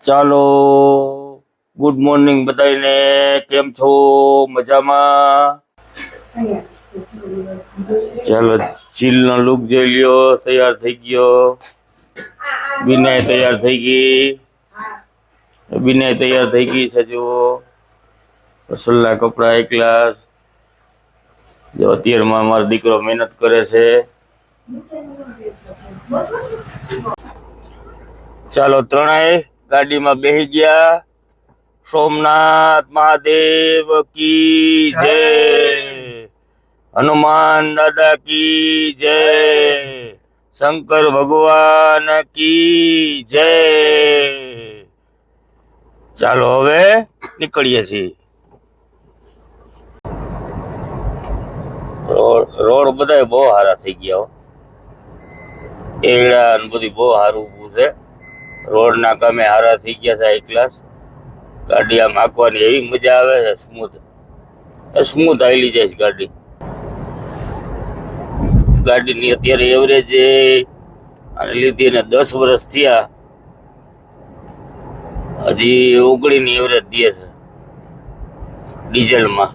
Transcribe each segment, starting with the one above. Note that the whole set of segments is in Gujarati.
ચાલો ગુડ મોર્નિંગ બધાને. કેમ છો? મજામાં? ચાલો ચીલનો લુક જોઈ લ્યો. તૈયાર થઈ ગયો. વિનય તૈયાર થઈ ગઈ. વિનય તૈયાર થઈ ગઈ છે. જુઓ સલ્લા કપડા એકલા. જો અત્યારમાં મારો દીકરો મહેનત કરે છે. ચાલો ત્રણેય ગાડીમાં બેસી ગયા. સોમનાથ મહાદેવ કી જય. હનુમાન દાદા કી જય. શંકર ભગવાન કી જય. ચાલો હવે નીકળીએ છીએ. રોડ બધા બહુ સારા થઈ ગયા. એડા બધું બહુ સારું ઊભું છે. રોડ ના કામે સારા થઈ ગયા છે. હાઈ ક્લાસ ગાડી આમ હાંકવાની એવી મજા આવે છે. સ્મૂથ હાલી જાય છે ગાડી. ગાડીની અત્યારે એવરેજ આને લીધી ને 10 વર્ષ થયા. હજી 19 ની એવરેજ દે છે ડીઝલમાં.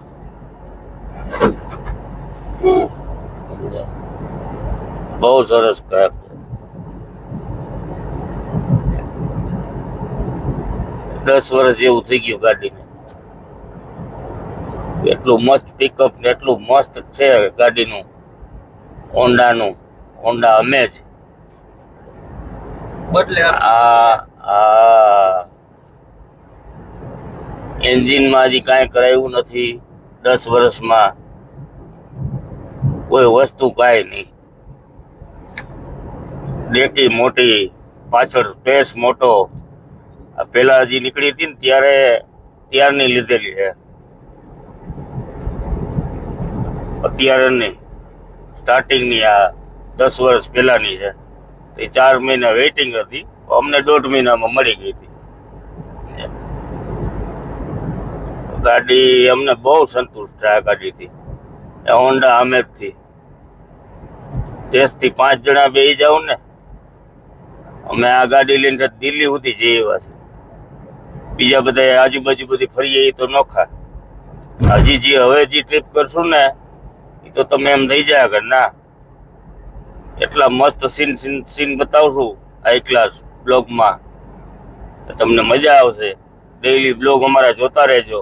બહુ સરસ કામ. 10 વર્ષ જેવું થઈ ગયું ગાડીને. એટલું મસ્ત પિકઅપ ને એટલું મસ્ત છે ગાડીનું. હોન્ડા અમેજ બદલે એન્જિનમાં હજી કાંઈ કરાયું નથી. 10 વર્ષમાં કોઈ વસ્તુ કાંઈ નહીં. ડેકી મોટી, પાછળ સ્પેસ મોટો. પેલા હજી નીકળી હતી ને ત્યારની લીધેલી છે. અત્યારે નહીં, સ્ટાર્ટિંગની. આ 10 વર્ષ પહેલાની છે. તે 4 મહિના વેઇટિંગ હતી. અમને 1.5 મહિનામાં મળી ગઈ હતી ગાડી. અમને બહુ સંતુષ્ટ છે આ ગાડીથી. હોન્ડા અમેજથી. 10 થી 5 જણા બેસી જાવ ને. અમે આ ગાડી લઈને દિલ્હી સુધી જઈ આવ્યા છે. બીજા બધા આજુબાજુ બધી ફરીએ તો નોખા. હજી હવે ટ્રીપ કરશું ને એ તો તમે એમ થઈ જાય કે ના, એટલા મસ્ત સીન બતાવશું હાઈ ક્લાસ બ્લોગમાં. તમને મજા આવશે. ડેઈલી બ્લોગ અમારા જોતા રહેજો.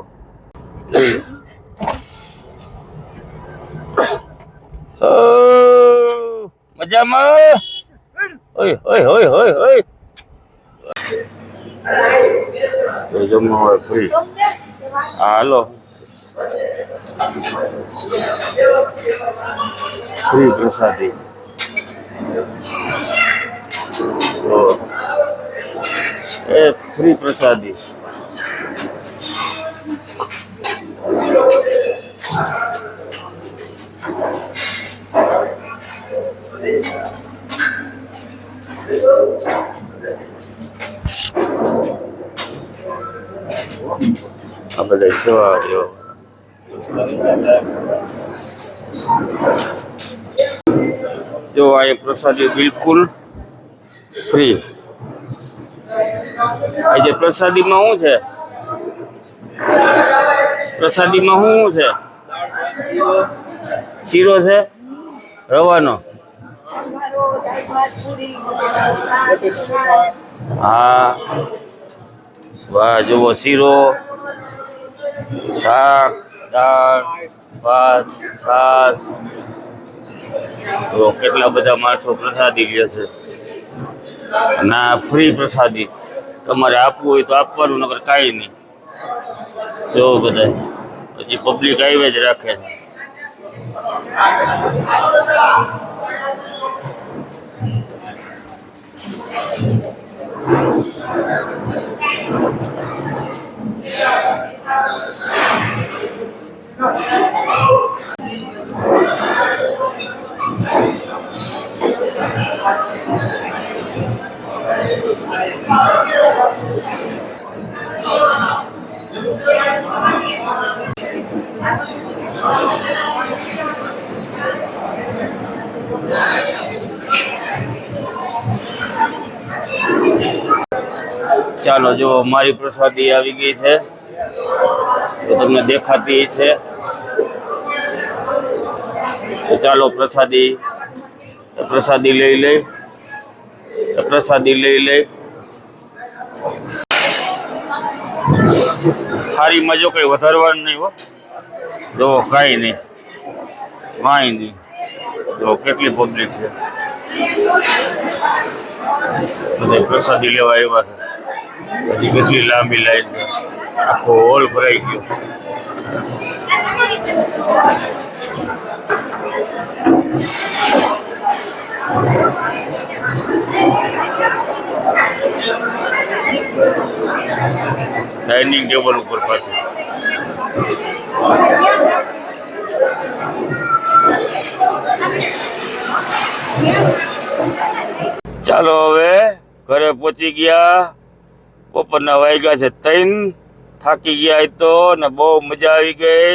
મજામાં? હોય જમવા હોય ફ્રી. હા હાલો, ફ્રી પ્રસાદી. ફ્રી પ્રસાદી. આ બધા સેવા જો આ પ્રસાદી બિલકુલ ફ્રી. આજે પ્રસાદીમાં શું છે? પ્રસાદીમાં શું છે? શીરો છે રવાનો. હા વાહ, જુઓ શીરો, શાક, દાળ, ભાત, છાશ. તો કેટલા બધા માણસો પ્રસાદી લે છે. ના ફ્રી પ્રસાદી. તમારે આપવું હોય તો આપવાનું, નકર કાંઈ નહીં. જો બધા હજી પબ્લિક આવી જ રાખે છે. ચાલો જો મારી પ્રસાદી આવી ગઈ છે, તો તમને દેખાતી છે. તો ચાલો પ્રસાદી લઈ લઈ. ખારી માં જો કઈ વધારવાનું નહીં હો. જો કાંઈ નહીં. જો કેટલી પબ્લિક છે, બધા પ્રસાદી લેવા આવ્યા છે. હજી કેટલી લાંબી લાઈન છે, આખો હોલ ભરાઈ ગયો. ડાઇનિંગ ટેબલ ઉપર પાછું ચાલો હવે ઘરે પહોંચી ગયા. બપોરના વાગ્યા છે 3. થાકી ગયા તો ને બહુ મજા આવી ગઈ.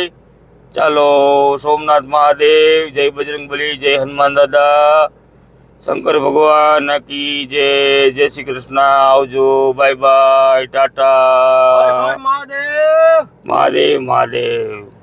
ચાલો સોમનાથ મહાદેવ, જય બજરંગબલી, જય હનુમાન દાદા, શંકર ભગવાન કી જય. જય શ્રી કૃષ્ણ. આવજો. Bye bye. ટાટા. મહાદેવ.